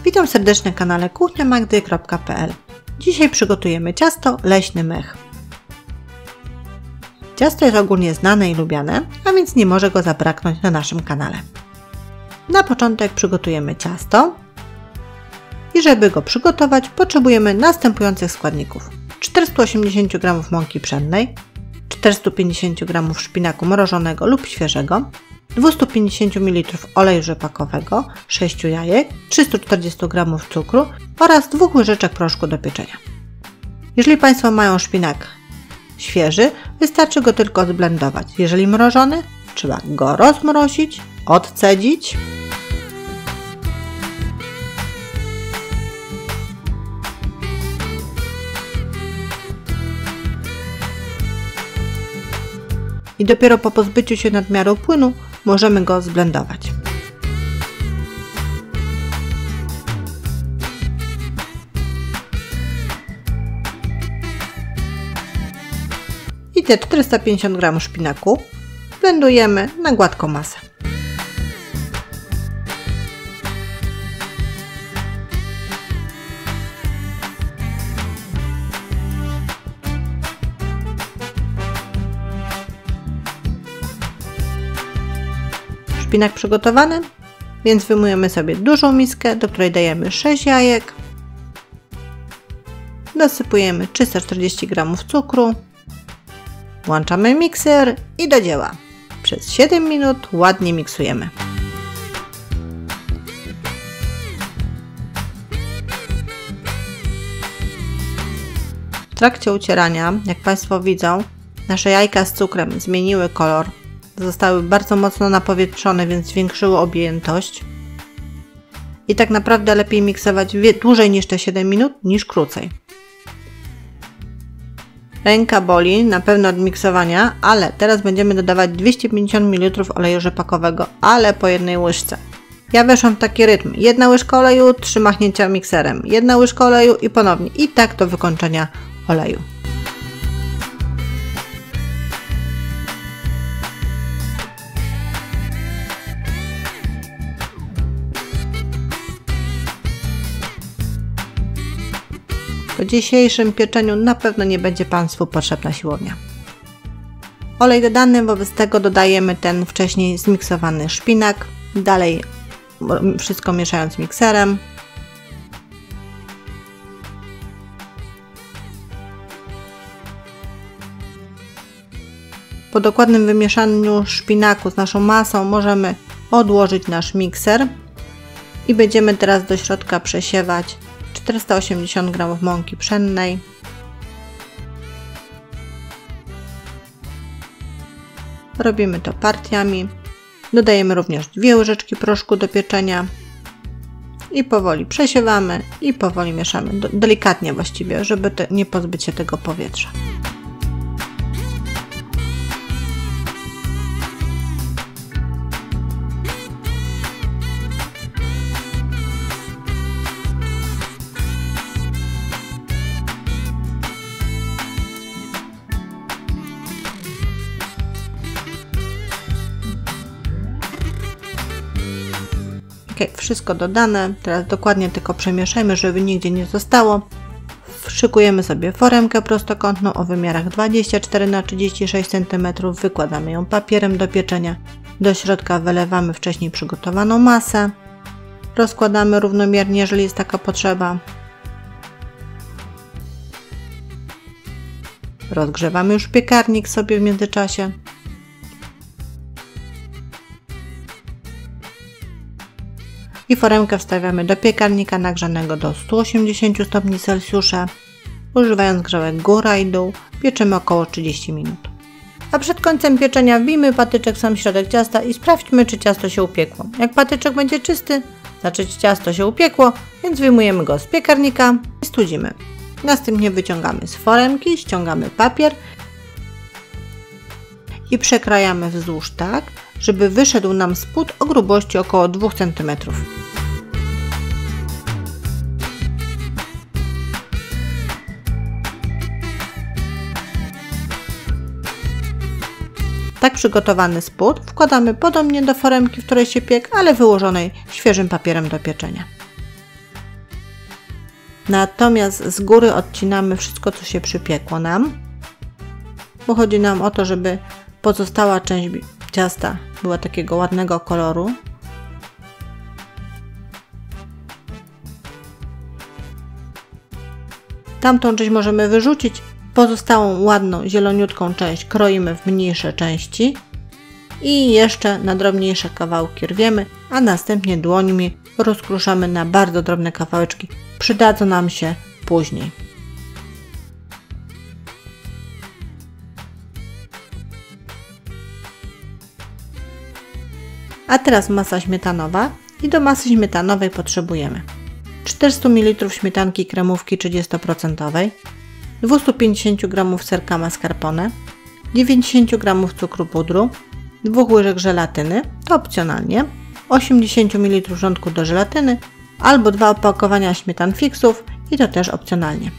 Witam serdecznie na kanale kuchniamagdy.pl. Dzisiaj przygotujemy ciasto leśny mech. Ciasto jest ogólnie znane i lubiane, a więc nie może go zabraknąć na naszym kanale. Na początek przygotujemy ciasto i żeby go przygotować potrzebujemy następujących składników: 480 g mąki pszennej, 450 g szpinaku mrożonego lub świeżego, 250 ml oleju rzepakowego, 6 jajek, 340 g cukru oraz 2 łyżeczek proszku do pieczenia. Jeżeli Państwo mają szpinak świeży, wystarczy go tylko zblendować. Jeżeli mrożony, trzeba go rozmrozić, odcedzić i dopiero po pozbyciu się nadmiaru płynu możemy go zblendować. I te 450 g szpinaku blendujemy na gładką masę. Szpinak przygotowany, więc wyjmujemy sobie dużą miskę, do której dajemy 6 jajek, dosypujemy 340 g cukru, włączamy mikser i do dzieła. Przez 7 minut ładnie miksujemy. W trakcie ucierania, jak Państwo widzą, nasze jajka z cukrem zmieniły kolor. Zostały bardzo mocno napowietrzone, więc zwiększyły objętość. I tak naprawdę lepiej miksować dłużej niż te 7 minut, niż krócej. Ręka boli na pewno od miksowania, ale teraz będziemy dodawać 250 ml oleju rzepakowego, ale po jednej łyżce. Ja weszłam w taki rytm: 1 łyżka oleju, 3 machnięcia mikserem, 1 łyżka oleju i ponownie. I tak do wykończenia oleju. Po dzisiejszym pieczeniu na pewno nie będzie Państwu potrzebna siłownia. Olej dodany, wobec tego dodajemy ten wcześniej zmiksowany szpinak. Dalej wszystko mieszając mikserem. Po dokładnym wymieszaniu szpinaku z naszą masą możemy odłożyć nasz mikser i będziemy teraz do środka przesiewać 480 g mąki pszennej, robimy to partiami, dodajemy również 2 łyżeczki proszku do pieczenia i powoli przesiewamy i powoli mieszamy, delikatnie właściwie, żeby nie pozbyć się tego powietrza. Ok, wszystko dodane, teraz dokładnie tylko przemieszajmy, żeby nigdzie nie zostało. Szykujemy sobie foremkę prostokątną o wymiarach 24 x 36 cm, wykładamy ją papierem do pieczenia, do środka wylewamy wcześniej przygotowaną masę, rozkładamy równomiernie, jeżeli jest taka potrzeba. Rozgrzewamy już piekarnik sobie w międzyczasie. I foremkę wstawiamy do piekarnika nagrzanego do 180 stopni Celsjusza. Używając grzałek góra i dół, pieczymy około 30 minut. A przed końcem pieczenia wbijmy patyczek w sam środek ciasta i sprawdźmy, czy ciasto się upiekło. Jak patyczek będzie czysty, znaczy ciasto się upiekło, więc wyjmujemy go z piekarnika i studzimy. Następnie wyciągamy z foremki, ściągamy papier i przekrajamy wzdłuż tak, żeby wyszedł nam spód o grubości około 2 cm. Tak przygotowany spód wkładamy podobnie do foremki, w której się piekł, ale wyłożonej świeżym papierem do pieczenia. Natomiast z góry odcinamy wszystko, co się przypiekło nam, bo chodzi nam o to, żeby pozostała część ciasta była takiego ładnego koloru. Tamtą część możemy wyrzucić, pozostałą ładną, zieloniutką część kroimy w mniejsze części i jeszcze na drobniejsze kawałki rwiemy, a następnie dłońmi rozkruszamy na bardzo drobne kawałeczki. Przydadzą nam się później. A teraz masa śmietanowa i do masy śmietanowej potrzebujemy 400 ml śmietanki kremówki 30%, 250 g serka mascarpone, 90 g cukru pudru, 2 łyżek żelatyny, to opcjonalnie, 80 ml wrzątku do żelatyny albo 2 opakowania śmietan fixów i to też opcjonalnie.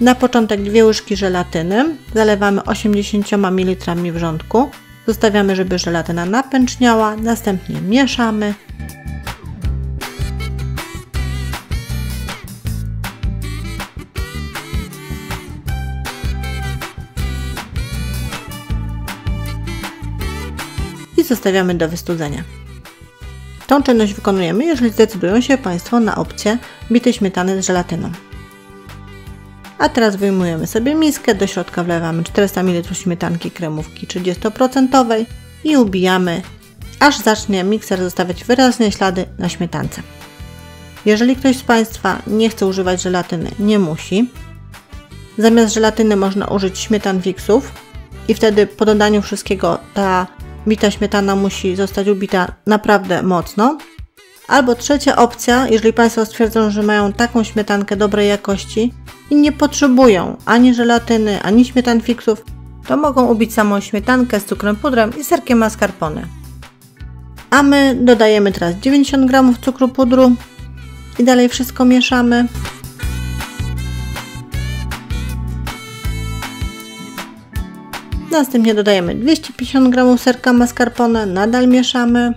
Na początek 2 łyżki żelatyny, zalewamy 80 ml wrzątku, zostawiamy, żeby żelatyna napęczniała, następnie mieszamy. I zostawiamy do wystudzenia. Tą czynność wykonujemy, jeżeli zdecydują się Państwo na opcję bitej śmietany z żelatyną. A teraz wyjmujemy sobie miskę, do środka wlewamy 400 ml śmietanki kremówki 30% i ubijamy, aż zacznie mikser zostawiać wyraźne ślady na śmietance. Jeżeli ktoś z Państwa nie chce używać żelatyny, nie musi. Zamiast żelatyny można użyć śmietan fixów i wtedy po dodaniu wszystkiego ta bita śmietana musi zostać ubita naprawdę mocno. Albo trzecia opcja, jeżeli Państwo stwierdzą, że mają taką śmietankę dobrej jakości i nie potrzebują ani żelatyny, ani śmietan fixów, to mogą ubić samą śmietankę z cukrem pudrem i serkiem mascarpone. A my dodajemy teraz 90 g cukru pudru i dalej wszystko mieszamy. Następnie dodajemy 250 g serka mascarpone, nadal mieszamy.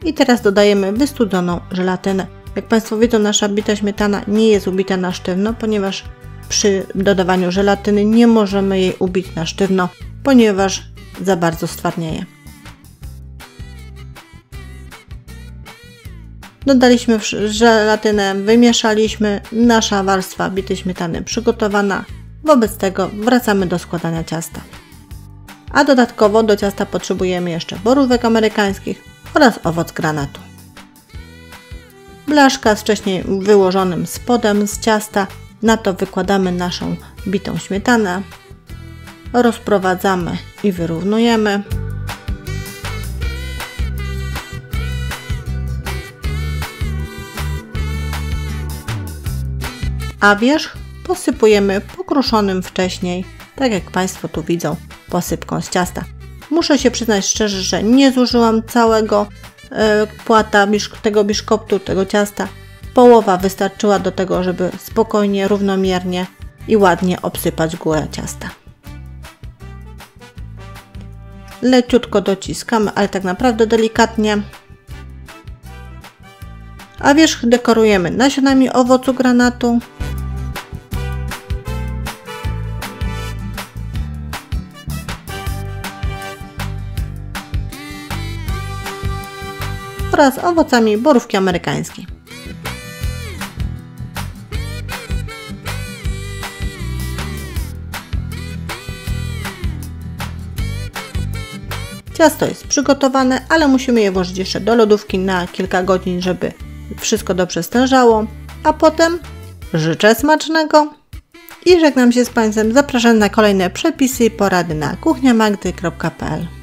I teraz dodajemy wystudzoną żelatynę. Jak Państwo widzą, nasza bita śmietana nie jest ubita na sztywno, ponieważ przy dodawaniu żelatyny nie możemy jej ubić na sztywno, ponieważ za bardzo stwardnieje. Dodaliśmy żelatynę, wymieszaliśmy, nasza warstwa bitej śmietany przygotowana. Wobec tego wracamy do składania ciasta. A dodatkowo do ciasta potrzebujemy jeszcze borówek amerykańskich oraz owoc granatu. Blaszka z wcześniej wyłożonym spodem z ciasta, na to wykładamy naszą bitą śmietanę, rozprowadzamy i wyrównujemy. A wierzch posypujemy pokruszonym wcześniej, tak jak Państwo tu widzą, posypką z ciasta. Muszę się przyznać szczerze, że nie zużyłam całego płata tego biszkoptu, tego ciasta. Połowa wystarczyła do tego, żeby spokojnie, równomiernie i ładnie obsypać górę ciasta. Leciutko dociskamy, ale tak naprawdę delikatnie. A wierzch dekorujemy nasionami owocu granatu. Oraz owocami borówki amerykańskiej. Ciasto jest przygotowane, ale musimy je włożyć jeszcze do lodówki na kilka godzin, żeby wszystko dobrze stężało. A potem życzę smacznego i żegnam się z Państwem. Zapraszam na kolejne przepisy i porady na kuchniamagdy.pl.